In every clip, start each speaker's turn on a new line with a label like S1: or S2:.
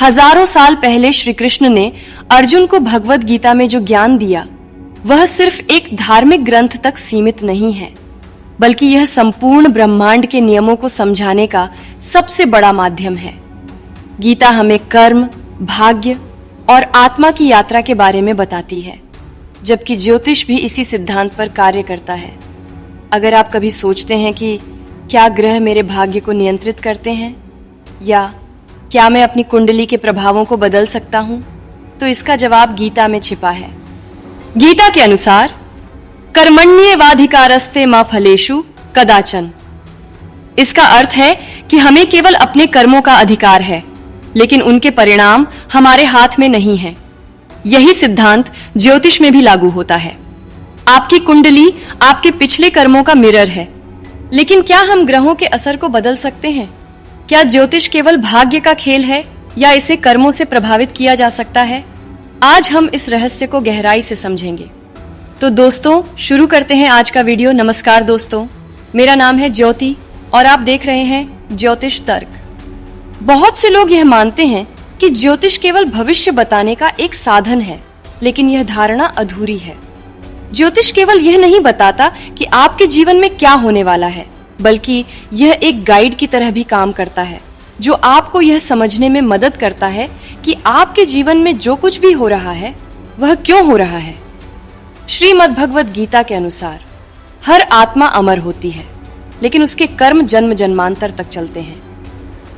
S1: हजारों साल पहले श्री कृष्ण ने अर्जुन को भगवद गीता में जो ज्ञान दिया वह सिर्फ एक धार्मिक ग्रंथ तक सीमित नहीं है, बल्कि यह संपूर्ण ब्रह्मांड के नियमों को समझाने का सबसे बड़ा माध्यम है। गीता हमें कर्म, भाग्य और आत्मा की यात्रा के बारे में बताती है, जबकि ज्योतिष भी इसी सिद्धांत पर कार्य करता है। अगर आप कभी सोचते हैं कि क्या ग्रह मेरे भाग्य को नियंत्रित करते हैं या क्या मैं अपनी कुंडली के प्रभावों को बदल सकता हूं, तो इसका जवाब गीता में छिपा है। गीता के अनुसार कर्मण्येवाधिकारस्ते मा फलेषु कदाचन। इसका अर्थ है कि हमें केवल अपने कर्मों का अधिकार है, लेकिन उनके परिणाम हमारे हाथ में नहीं है। यही सिद्धांत ज्योतिष में भी लागू होता है। आपकी कुंडली आपके पिछले कर्मों का मिरर है, लेकिन क्या हम ग्रहों के असर को बदल सकते हैं? क्या ज्योतिष केवल भाग्य का खेल है या इसे कर्मों से प्रभावित किया जा सकता है? आज हम इस रहस्य को गहराई से समझेंगे। तो दोस्तों, शुरू करते हैं आज का वीडियो। नमस्कार दोस्तों, मेरा नाम है ज्योति और आप देख रहे हैं ज्योतिष तर्क। बहुत से लोग यह मानते हैं कि ज्योतिष केवल भविष्य बताने का एक साधन है, लेकिन यह धारणा अधूरी है। ज्योतिष केवल यह नहीं बताता कि आपके जीवन में क्या होने वाला है, बल्कि यह एक गाइड की तरह भी काम करता है, जो आपको यह समझने में मदद करता है कि आपके जीवन में जो कुछ भी हो रहा है वह क्यों हो रहा है। श्रीमद् भगवद गीता के अनुसार हर आत्मा अमर होती है, लेकिन उसके कर्म जन्म जन्मांतर तक चलते हैं।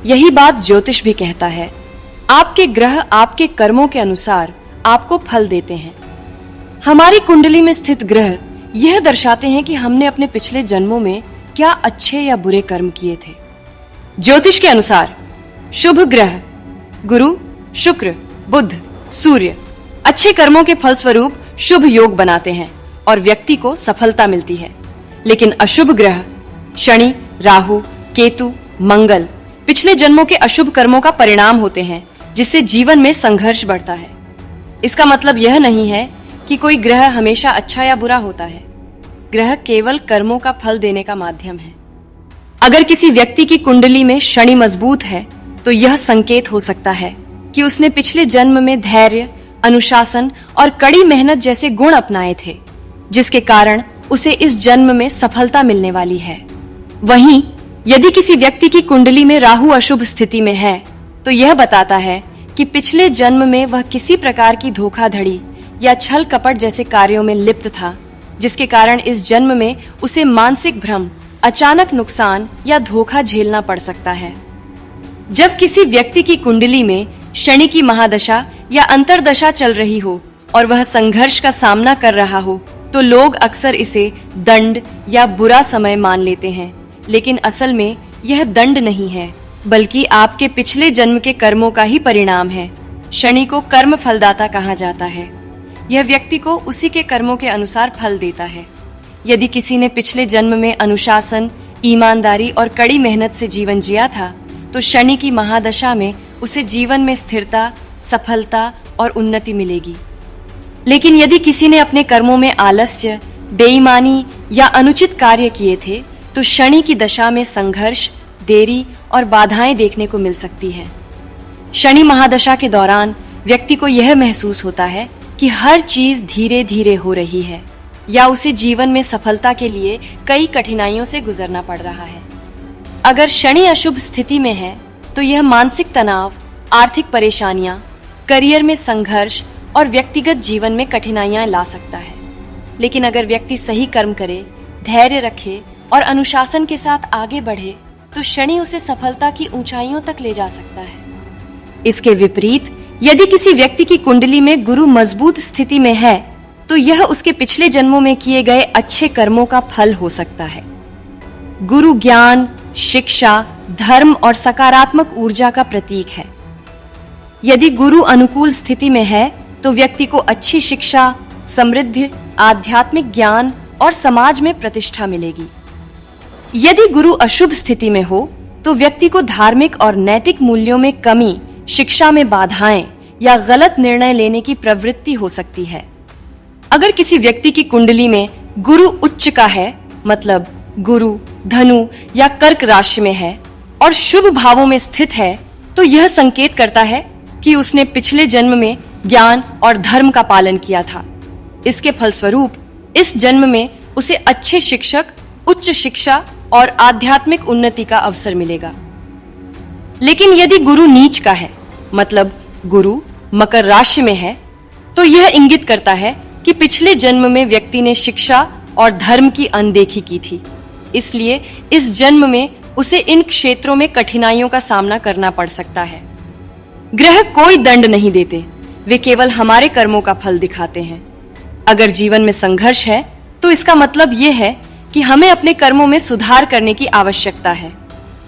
S1: यही बात ज्योतिष भी कहता है। आपके ग्रह आपके कर्मों के अनुसार आपको फल देते हैं। हमारी कुंडली में स्थित ग्रह यह दर्शाते हैं कि हमने अपने पिछले जन्मों में क्या अच्छे या बुरे कर्म किए थे। ज्योतिष के अनुसार शुभ ग्रह गुरु, शुक्र, बुध, सूर्य अच्छे कर्मों के फलस्वरूप शुभ योग बनाते हैं और व्यक्ति को सफलता मिलती है। लेकिन अशुभ ग्रह शनि, राहु, केतु, मंगल पिछले जन्मों के अशुभ कर्मों का परिणाम होते हैं, जिससे जीवन में संघर्ष बढ़ता है। इसका मतलब यह नहीं है कि कोई ग्रह हमेशा अच्छा या बुरा होता है। ग्रह केवल कर्मों का फल देने का माध्यम है। अगर किसी व्यक्ति की कुंडली में शनि मजबूत है, तो यह संकेत हो सकता है कि उसने पिछले जन्म में धैर्य, अनुशासन और कड़ी मेहनत जैसे गुण अपनाए थे, जिसके कारण उसे इस जन्म में सफलता मिलने वाली है। वहीं यदि किसी व्यक्ति की कुंडली में राहु अशुभ स्थिति में है, तो यह बताता है कि पिछले जन्म में वह किसी प्रकार की धोखाधड़ी या छल कपट जैसे कार्यों में लिप्त था, जिसके कारण इस जन्म में उसे मानसिक भ्रम, अचानक नुकसान या धोखा झेलना पड़ सकता है। जब किसी व्यक्ति की कुंडली में शनि की महादशा या अंतर्दशा चल रही हो और वह संघर्ष का सामना कर रहा हो, तो लोग अक्सर इसे दंड या बुरा समय मान लेते हैं, लेकिन असल में यह दंड नहीं है, बल्कि आपके पिछले जन्म के कर्मों का ही परिणाम है। शनि को कर्म फलदाता कहा जाता है। यह व्यक्ति को उसी के कर्मों के अनुसार फल देता है। यदि किसी ने पिछले जन्म में अनुशासन, ईमानदारी और कड़ी मेहनत से जीवन जिया था, तो शनि की महादशा में उसे जीवन में स्थिरता, सफलता और उन्नति मिलेगी। लेकिन यदि किसी ने अपने कर्मों में आलस्य, बेईमानी या अनुचित कार्य किए थे, तो शनि की दशा में संघर्ष, देरी और बाधाएं देखने को मिल सकती हैं। शनि महादशा के दौरान व्यक्ति को यह महसूस होता है कि हर चीज धीरे धीरे हो रही है, या उसे जीवन में सफलता के लिए कई कठिनाइयों से गुजरना पड़ रहा है। अगर शनि अशुभ स्थिति में है, तो यह मानसिक तनाव, आर्थिक परेशानियां, करियर में संघर्ष और व्यक्तिगत जीवन में कठिनाइयां ला सकता है। लेकिन अगर व्यक्ति सही कर्म करे, धैर्य रखे और अनुशासन के साथ आगे बढ़े, तो शनि उसे सफलता की ऊंचाइयों तक ले जा सकता है। इसके विपरीत यदि किसी व्यक्ति की कुंडली में गुरु मजबूत स्थिति में है, तो यह उसके पिछले जन्मों में किए गए अच्छे कर्मों का फल हो सकता है। गुरु ज्ञान, शिक्षा, धर्म और सकारात्मक ऊर्जा का प्रतीक है। यदि गुरु अनुकूल स्थिति में है, तो व्यक्ति को अच्छी शिक्षा, समृद्धि, आध्यात्मिक ज्ञान और समाज में प्रतिष्ठा मिलेगी। यदि गुरु अशुभ स्थिति में हो, तो व्यक्ति को धार्मिक और नैतिक मूल्यों में कमी, शिक्षा में बाधाएं या गलत निर्णय लेने की प्रवृत्ति हो सकती है। अगर किसी व्यक्ति की कुंडली में गुरु उच्च का है, मतलब गुरु धनु या कर्क राशि में है और शुभ भावों में स्थित है, तो यह संकेत करता है कि उसने पिछले जन्म में ज्ञान और धर्म का पालन किया था। इसके फलस्वरूप इस जन्म में उसे अच्छे शिक्षक, उच्च शिक्षा और आध्यात्मिक उन्नति का अवसर मिलेगा। लेकिन यदि गुरु नीच का है, मतलब गुरु मकर राशि में है, तो यह इंगित करता है कि पिछले जन्म में व्यक्ति ने शिक्षा और धर्म की अनदेखी की थी। इसलिए इस जन्म में उसे इन क्षेत्रों में कठिनाइयों का सामना करना पड़ सकता है। ग्रह कोई दंड नहीं देते, वे केवल हमारे कर्मों का फल दिखाते हैं। अगर जीवन में संघर्ष है तो इसका मतलब यह है कि हमें अपने कर्मों में सुधार करने की आवश्यकता है।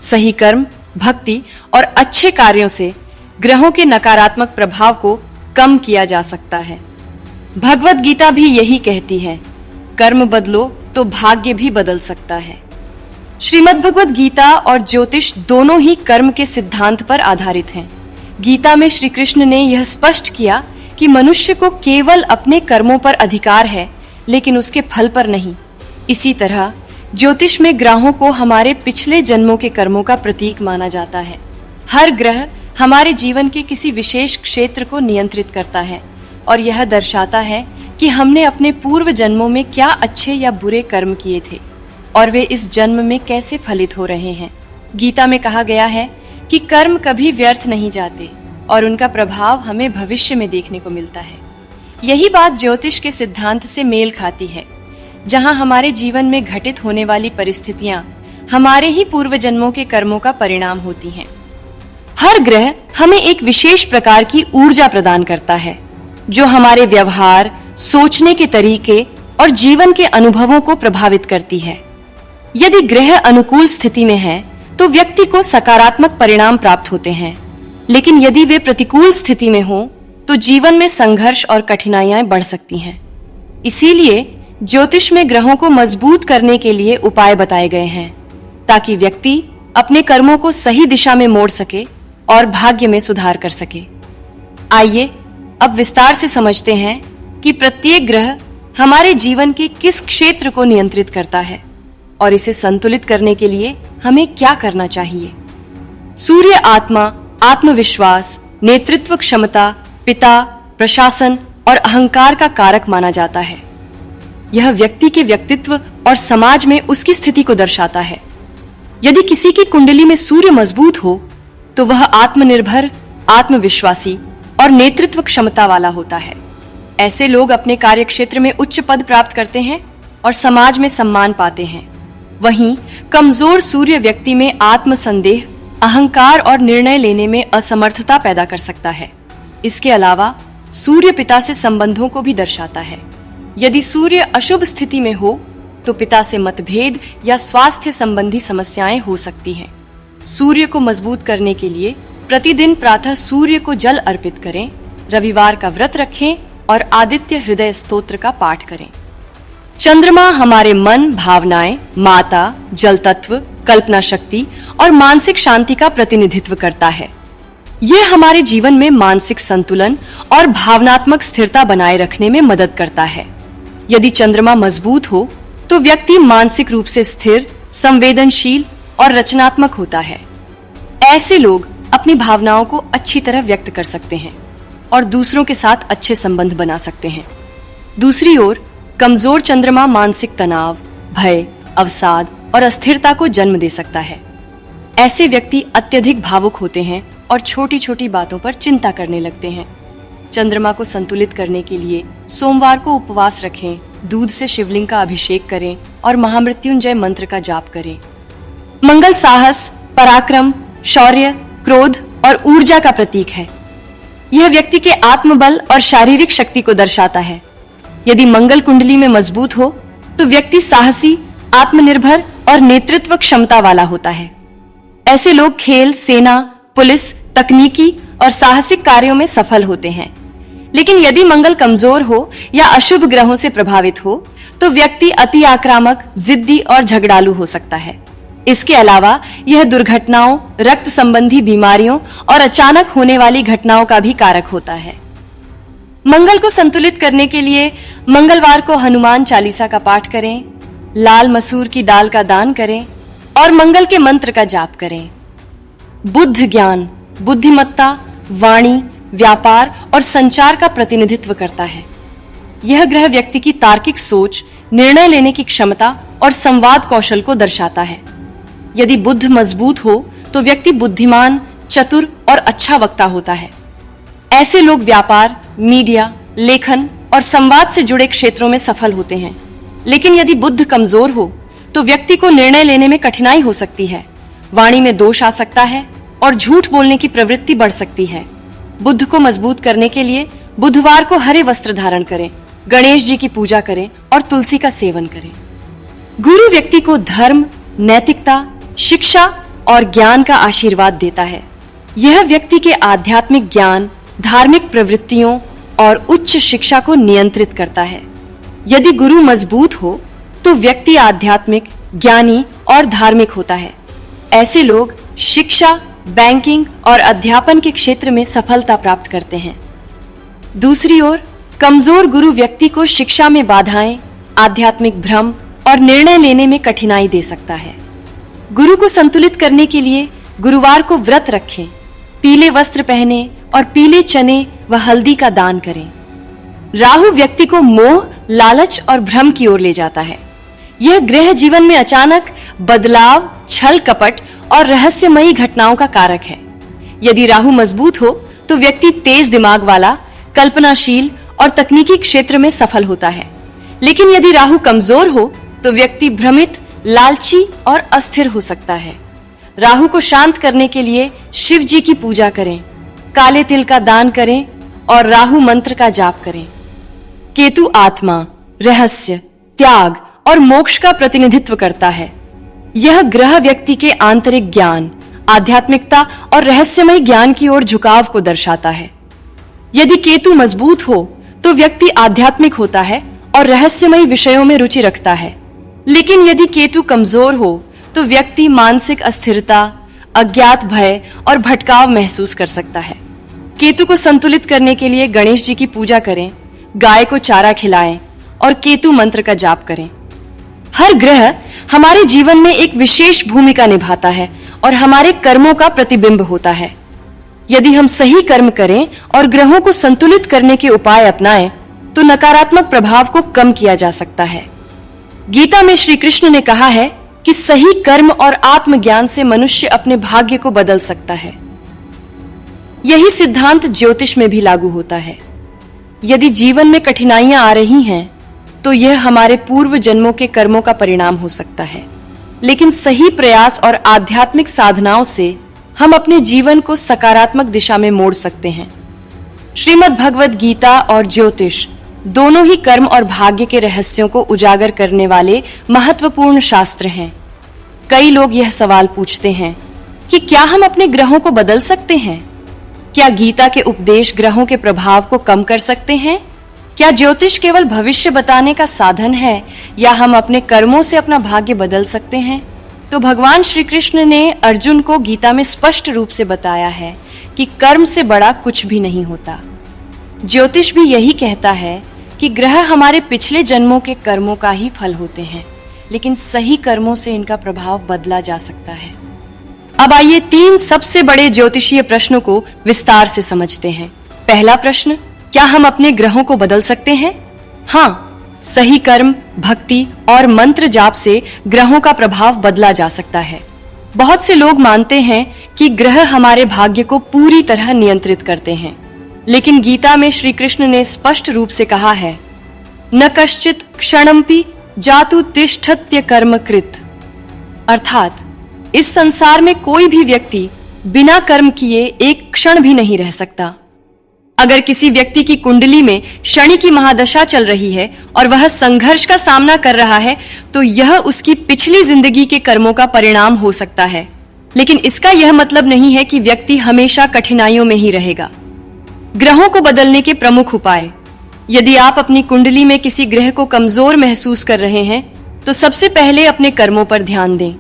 S1: सही कर्म, भक्ति और अच्छे कार्यों से ग्रहों के नकारात्मक प्रभाव को कम किया जा सकता है। भगवत गीता भी यही कहती है, कर्म बदलो तो भाग्य भी बदल सकता है। श्रीमद् भगवत गीता और ज्योतिष दोनों ही कर्म के सिद्धांत पर आधारित हैं। गीता में श्री कृष्ण ने यह स्पष्ट किया कि मनुष्य को केवल अपने कर्मों पर अधिकार है, लेकिन उसके फल पर नहीं। इसी तरह ज्योतिष में ग्रहों को हमारे पिछले जन्मों के कर्मों का प्रतीक माना जाता है। हर ग्रह हमारे जीवन के किसी विशेष क्षेत्र को नियंत्रित करता है और यह दर्शाता है कि हमने अपने पूर्व जन्मों में क्या अच्छे या बुरे कर्म किए थे और वे इस जन्म में कैसे फलित हो रहे हैं। गीता में कहा गया है कि कर्म कभी व्यर्थ नहीं जाते और उनका प्रभाव हमें भविष्य में देखने को मिलता है। यही बात ज्योतिष के सिद्धांत से मेल खाती है, जहां हमारे जीवन में घटित होने वाली परिस्थितियां हमारे ही पूर्व जन्मों के कर्मों का परिणाम होती हैं। हर ग्रह हमें एक विशेष प्रकार की ऊर्जा प्रदान करता है, जो हमारे व्यवहार, सोचने के तरीके और जीवन के अनुभवों को प्रभावित करती है। यदि ग्रह अनुकूल स्थिति में है तो व्यक्ति को सकारात्मक परिणाम प्राप्त होते हैं, लेकिन यदि वे प्रतिकूल स्थिति में हो तो जीवन में संघर्ष और कठिनाइयां बढ़ सकती हैं। इसीलिए ज्योतिष में ग्रहों को मजबूत करने के लिए उपाय बताए गए हैं, ताकि व्यक्ति अपने कर्मों को सही दिशा में मोड़ सके और भाग्य में सुधार कर सके। आइए अब विस्तार से समझते हैं कि प्रत्येक ग्रह हमारे जीवन के किस क्षेत्र को नियंत्रित करता है और इसे संतुलित करने के लिए हमें क्या करना चाहिए। सूर्य आत्मा, आत्मविश्वास, नेतृत्व क्षमता, पिता, प्रशासन और अहंकार का कारक माना जाता है। यह व्यक्ति के व्यक्तित्व और समाज में उसकी स्थिति को दर्शाता है। यदि किसी की कुंडली में सूर्य मजबूत हो तो वह आत्मनिर्भर, आत्मविश्वासी और नेतृत्व क्षमता वाला होता है। ऐसे लोग अपने कार्यक्षेत्र में उच्च पद प्राप्त करते हैं और समाज में सम्मान पाते हैं। वहीं कमजोर सूर्य व्यक्ति में आत्मसंदेह, अहंकार और निर्णय लेने में असमर्थता पैदा कर सकता है। इसके अलावा सूर्य पिता से संबंधों को भी दर्शाता है। यदि सूर्य अशुभ स्थिति में हो तो पिता से मतभेद या स्वास्थ्य संबंधी समस्याएं हो सकती हैं। सूर्य को मजबूत करने के लिए प्रतिदिन प्रातः सूर्य को जल अर्पित करें, रविवार का व्रत रखें और आदित्य हृदय स्तोत्र का पाठ करें। चंद्रमा हमारे मन, भावनाएं, माता, जल तत्व, कल्पना शक्ति और मानसिक शांति का प्रतिनिधित्व करता है। यह हमारे जीवन में मानसिक संतुलन और भावनात्मक स्थिरता बनाए रखने में मदद करता है। यदि चंद्रमा मजबूत हो तो व्यक्ति मानसिक रूप से स्थिर, संवेदनशील और रचनात्मक होता है। ऐसे लोग अपनी भावनाओं को अच्छी तरह व्यक्त कर सकते हैं और दूसरों के साथ अच्छे संबंध बना सकते हैं। दूसरी ओर कमजोर चंद्रमा मानसिक तनाव, भय, अवसाद और अस्थिरता को जन्म दे सकता है। ऐसे व्यक्ति अत्यधिक भावुक होते हैं और छोटी छोटी बातों पर चिंता करने लगते हैं। चंद्रमा को संतुलित करने के लिए सोमवार को उपवास रखें, दूध से शिवलिंग का अभिषेक करें और महामृत्युंजय मंत्र का जाप करें। मंगल साहस, पराक्रम, शौर्य, क्रोध और ऊर्जा का प्रतीक है। यह व्यक्ति के आत्मबल और शारीरिक शक्ति को दर्शाता है। यदि मंगल कुंडली में मजबूत हो तो व्यक्ति साहसी, आत्मनिर्भर और नेतृत्व क्षमता वाला होता है। ऐसे लोग खेल, सेना, पुलिस, तकनीकी और साहसिक कार्यों में सफल होते हैं। लेकिन यदि मंगल कमजोर हो या अशुभ ग्रहों से प्रभावित हो तो व्यक्ति अति आक्रामक, जिद्दी और झगड़ालू हो सकता है। इसके अलावा यह दुर्घटनाओं, रक्त संबंधी बीमारियों और अचानक होने वाली घटनाओं का भी कारक होता है। मंगल को संतुलित करने के लिए मंगलवार को हनुमान चालीसा का पाठ करें, लाल मसूर की दाल का दान करें और मंगल के मंत्र का जाप करें। बुद्ध ज्ञान, बुद्धिमत्ता, वाणी, व्यापार और संचार का प्रतिनिधित्व करता है। यह ग्रह व्यक्ति की तार्किक सोच, निर्णय लेने की क्षमता और संवाद कौशल को दर्शाता है। यदि बुध मजबूत हो तो व्यक्ति बुद्धिमान, चतुर और अच्छा वक्ता होता है। ऐसे लोग व्यापार, मीडिया, लेखन और संवाद से जुड़े क्षेत्रों में सफल होते हैं। लेकिन यदि बुध कमजोर हो तो व्यक्ति को निर्णय लेने में कठिनाई हो सकती है, वाणी में दोष आ सकता है और झूठ बोलने की प्रवृत्ति बढ़ सकती है। बुध को मजबूत करने के लिए बुधवार को हरे वस्त्र धारण करें, गणेश जी की पूजा करें और तुलसी का सेवन करें। गुरु व्यक्ति को धर्म, नैतिकता, शिक्षा और ज्ञान का आशीर्वाद देता है। यह व्यक्ति के आध्यात्मिक ज्ञान, धार्मिक प्रवृत्तियों और उच्च शिक्षा को नियंत्रित करता है। यदि गुरु मजबूत हो तो व्यक्ति आध्यात्मिक, ज्ञानी और धार्मिक होता है। ऐसे लोग शिक्षा, बैंकिंग और अध्यापन के क्षेत्र में सफलता प्राप्त करते हैं। दूसरी ओर कमजोर गुरु व्यक्ति को शिक्षा में बाधाएं, आध्यात्मिक भ्रम और निर्णय लेने में कठिनाई दे सकता है। गुरु को संतुलित करने के लिए गुरुवार को व्रत रखें, पीले वस्त्र पहने और पीले चने व हल्दी का दान करें। राहु व्यक्ति को मोह, लालच और भ्रम की ओर ले जाता है। यह ग्रह जीवन में अचानक बदलाव, छल कपट और रहस्यमयी घटनाओं का कारक है। यदि राहु मजबूत हो तो व्यक्ति तेज दिमाग वाला, कल्पनाशील और तकनीकी क्षेत्र में सफल होता है। लेकिन यदि राहु कमजोर हो तो व्यक्ति भ्रमित, लालची और अस्थिर हो सकता है। राहु को शांत करने के लिए शिव जी की पूजा करें, काले तिल का दान करें और राहु मंत्र का जाप करें। केतु आत्मा, रहस्य, त्याग और मोक्ष का प्रतिनिधित्व करता है। यह ग्रह व्यक्ति के आंतरिक ज्ञान, आध्यात्मिकता और रहस्यमय ज्ञान की ओर झुकाव को दर्शाता है। यदि केतु मजबूत हो तो व्यक्ति आध्यात्मिक होता है और रहस्यमय विषयों में रुचि रखता है। लेकिन यदि केतु कमजोर हो तो व्यक्ति मानसिक अस्थिरता, अज्ञात भय और भटकाव महसूस कर सकता है। केतु को संतुलित करने के लिए गणेश जी की पूजा करें, गाय को चारा खिलाएं और केतु मंत्र का जाप करें। हर ग्रह हमारे जीवन में एक विशेष भूमिका निभाता है और हमारे कर्मों का प्रतिबिंब होता है। यदि हम सही कर्म करें और ग्रहों को संतुलित करने के उपाय अपनाएं तो नकारात्मक प्रभाव को कम किया जा सकता है। गीता में श्री कृष्ण ने कहा है कि सही कर्म और आत्मज्ञान से मनुष्य अपने भाग्य को बदल सकता है। यही सिद्धांत ज्योतिष में भी लागू होता है। यदि जीवन में कठिनाइयां आ रही हैं तो यह हमारे पूर्व जन्मों के कर्मों का परिणाम हो सकता है। लेकिन सही प्रयास और आध्यात्मिक साधनाओं से हम अपने जीवन को सकारात्मक दिशा में मोड़ सकते हैं। श्रीमद् भगवद गीता और ज्योतिष दोनों ही कर्म और भाग्य के रहस्यों को उजागर करने वाले महत्वपूर्ण शास्त्र हैं। कई लोग यह सवाल पूछते हैं कि क्या हम अपने ग्रहों को बदल सकते हैं? क्या गीता के उपदेश ग्रहों के प्रभाव को कम कर सकते हैं? क्या ज्योतिष केवल भविष्य बताने का साधन है या हम अपने कर्मों से अपना भाग्य बदल सकते हैं? तो भगवान श्री कृष्ण ने अर्जुन को गीता में स्पष्ट रूप से बताया है कि कर्म से बड़ा कुछ भी नहीं होता। ज्योतिष भी यही कहता है कि ग्रह हमारे पिछले जन्मों के कर्मों का ही फल होते हैं, लेकिन सही कर्मों से इनका प्रभाव बदला जा सकता है। अब आइए 3 सबसे बड़े ज्योतिषीय प्रश्नों को विस्तार से समझते हैं। पहला प्रश्न, क्या हम अपने ग्रहों को बदल सकते हैं? हाँ, सही कर्म, भक्ति और मंत्र जाप से ग्रहों का प्रभाव बदला जा सकता है। बहुत से लोग मानते हैं कि ग्रह हमारे भाग्य को पूरी तरह नियंत्रित करते हैं, लेकिन गीता में श्री कृष्ण ने स्पष्ट रूप से कहा है, न कश्चित क्षणमपि जातु तिष्ठत्य कर्म कृत। अर्थात इस संसार में कोई भी व्यक्ति बिना कर्म किए एक क्षण भी नहीं रह सकता। अगर किसी व्यक्ति की कुंडली में शनि की महादशा चल रही है और वह संघर्ष का सामना कर रहा है तो यह उसकी पिछली जिंदगी के कर्मों का परिणाम हो सकता है। लेकिन इसका यह मतलब नहीं है कि व्यक्ति हमेशा कठिनाइयों में ही रहेगा। ग्रहों को बदलने के प्रमुख उपाय। यदि आप अपनी कुंडली में किसी ग्रह को कमजोर महसूस कर रहे हैं तो सबसे पहले अपने कर्मों पर ध्यान दें।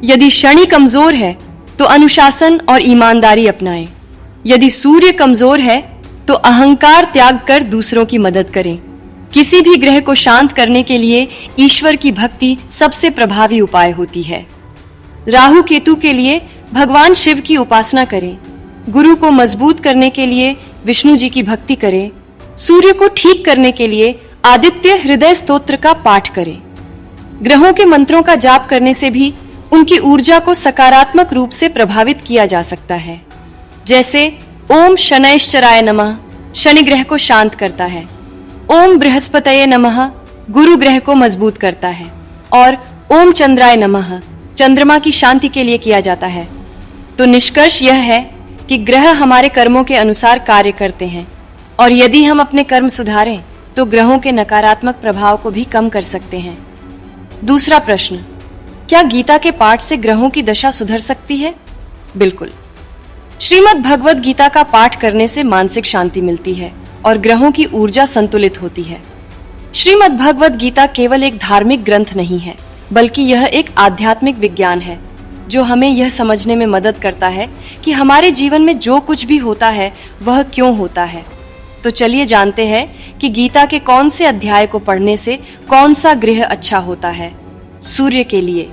S1: यदि शनि कमजोर है तो अनुशासन और ईमानदारी अपनाएं। यदि सूर्य कमजोर है तो अहंकार त्याग कर दूसरों की मदद करें। किसी भी ग्रह को शांत करने के लिए ईश्वर की भक्ति सबसे प्रभावी उपाय होती है। राहु केतु के लिए भगवान शिव की उपासना करें। गुरु को मजबूत करने के लिए विष्णु जी की भक्ति करें, सूर्य को ठीक करने के लिए आदित्य हृदय स्तोत्र का पाठ करें। ग्रहों के मंत्रों का जाप करने से भी उनकी ऊर्जा को सकारात्मक रूप से प्रभावित किया जा सकता है। जैसे ओम शनैश्चराय नमः शनि ग्रह को शांत करता है, ओम बृहस्पतये नमः गुरु ग्रह को मजबूत करता है, और ओम चंद्राय नमः चंद्रमा की शांति के लिए किया जाता है। तो निष्कर्ष यह है कि ग्रह हमारे कर्मों के अनुसार कार्य करते हैं, और यदि हम अपने कर्म सुधारें तो ग्रहों के नकारात्मक प्रभाव को भी कम कर सकते हैं। दूसरा प्रश्न, क्या गीता के पाठ से ग्रहों की दशा सुधर सकती है? बिल्कुल। श्रीमद् भगवद गीता का पाठ करने से मानसिक शांति मिलती है और ग्रहों की ऊर्जा संतुलित होती है। श्रीमद् भगवद गीता केवल एक धार्मिक ग्रंथ नहीं है, बल्कि यह एक आध्यात्मिक विज्ञान है जो हमें यह समझने में मदद करता है कि हमारे जीवन में जो कुछ भी होता है वह क्यों होता है। तो चलिए जानते हैं कि गीता के कौन से अध्याय को पढ़ने से कौन सा ग्रह अच्छा होता है। सूर्य के लिए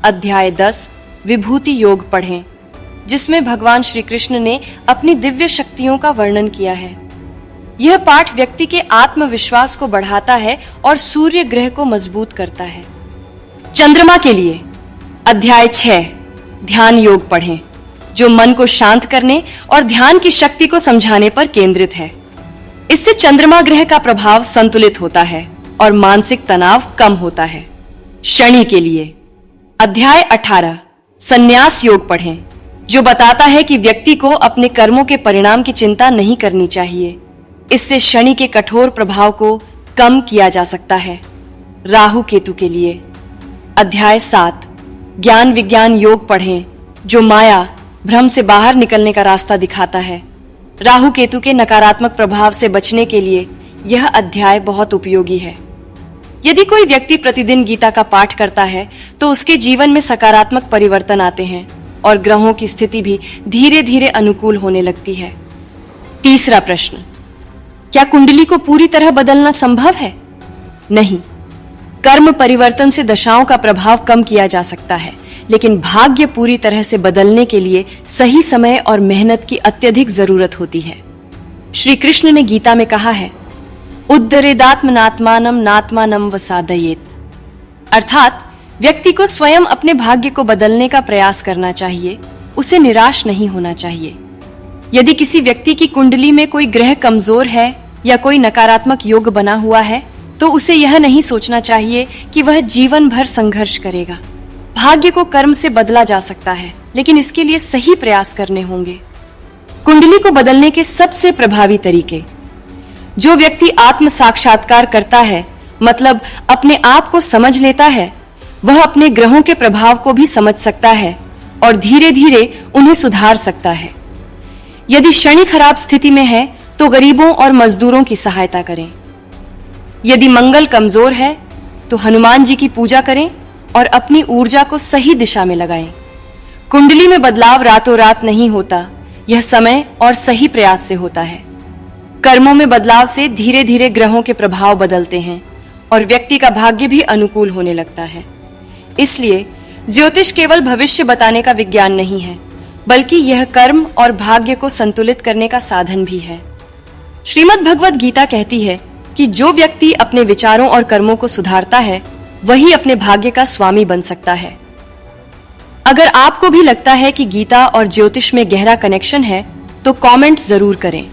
S1: अध्याय 10 विभूति योग पढ़ें, जिसमें भगवान श्री कृष्ण ने अपनी दिव्य शक्तियों का वर्णन किया है। यह पाठ व्यक्ति के आत्मविश्वास को बढ़ाता है और सूर्य ग्रह को मजबूत करता है। चंद्रमा के लिए अध्याय 6 ध्यान योग पढ़ें, जो मन को शांत करने और ध्यान की शक्ति को समझाने पर केंद्रित है। इससे चंद्रमा ग्रह का प्रभाव संतुलित होता है और मानसिक तनाव कम होता है। शनि के लिए अध्याय 18 संन्यास योग पढ़ें, जो बताता है कि व्यक्ति को अपने कर्मों के परिणाम की चिंता नहीं करनी चाहिए। इससे शनि के कठोर प्रभाव को कम किया जा सकता है। राहु केतु के लिए अध्याय 7 ज्ञान विज्ञान योग पढ़ें, जो माया भ्रम से बाहर निकलने का रास्ता दिखाता है। राहु केतु के नकारात्मक प्रभाव से बचने के लिए यह अध्याय बहुत उपयोगी है। यदि कोई व्यक्ति प्रतिदिन गीता का पाठ करता है तो उसके जीवन में सकारात्मक परिवर्तन आते हैं और ग्रहों की स्थिति भी धीरे धीरे अनुकूल होने लगती है। तीसरा प्रश्न, क्या कुंडली को पूरी तरह बदलना संभव है? नहीं। कर्म परिवर्तन से दशाओं का प्रभाव कम किया जा सकता है, लेकिन भाग्य पूरी तरह से बदलने के लिए सही समय और मेहनत की अत्यधिक जरूरत होती है। श्री कृष्ण ने गीता में कहा है, उद्धरेदात्मनात्मानम नात्मानम वसादयेत, अर्थात व्यक्ति को स्वयं अपने भाग्य को बदलने का प्रयास करना चाहिए, उसे निराश नहीं होना चाहिए। यदि किसी व्यक्ति की कुंडली में कोई ग्रह कमजोर है या कोई नकारात्मक योग बना हुआ है तो उसे यह नहीं सोचना चाहिए कि वह जीवन भर संघर्ष करेगा। भाग्य को कर्म से बदला जा सकता है, लेकिन इसके लिए सही प्रयास करने होंगे। कुंडली को बदलने के सबसे प्रभावी तरीके, जो व्यक्ति आत्म साक्षात्कार करता है, मतलब अपने आप को समझ लेता है, वह अपने ग्रहों के प्रभाव को भी समझ सकता है और धीरे धीरे उन्हें सुधार सकता है। यदि शनि खराब स्थिति में है तो गरीबों और मजदूरों की सहायता करें। यदि मंगल कमजोर है तो हनुमान जी की पूजा करें और अपनी ऊर्जा को सही दिशा में लगाएं। कुंडली में बदलाव रातों रात नहीं होता, यह समय और सही प्रयास से होता है। कर्मों में बदलाव से धीरे धीरे ग्रहों के प्रभाव बदलते हैं और व्यक्ति का भाग्य भी अनुकूल होने लगता है। इसलिए ज्योतिष केवल भविष्य बताने का विज्ञान नहीं है, बल्कि यह कर्म और भाग्य को संतुलित करने का साधन भी है। श्रीमद् भगवद गीता कहती है कि जो व्यक्ति अपने विचारों और कर्मों को सुधारता है वही अपने भाग्य का स्वामी बन सकता है। अगर आपको भी लगता है कि गीता और ज्योतिष में गहरा कनेक्शन है तो कमेंट जरूर करें,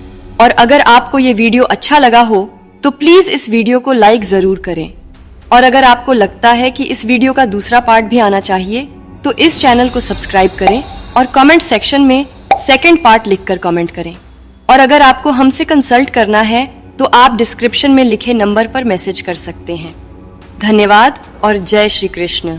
S1: और अगर आपको ये वीडियो अच्छा लगा हो तो प्लीज इस वीडियो को लाइक जरूर करें। और अगर आपको लगता है कि इस वीडियो का दूसरा पार्ट भी आना चाहिए तो इस चैनल को सब्सक्राइब करें और कमेंट सेक्शन में सेकंड पार्ट लिखकर कमेंट करें। और अगर आपको हमसे कंसल्ट करना है तो आप डिस्क्रिप्शन में लिखे नंबर पर मैसेज कर सकते हैं। धन्यवाद और जय श्री कृष्ण।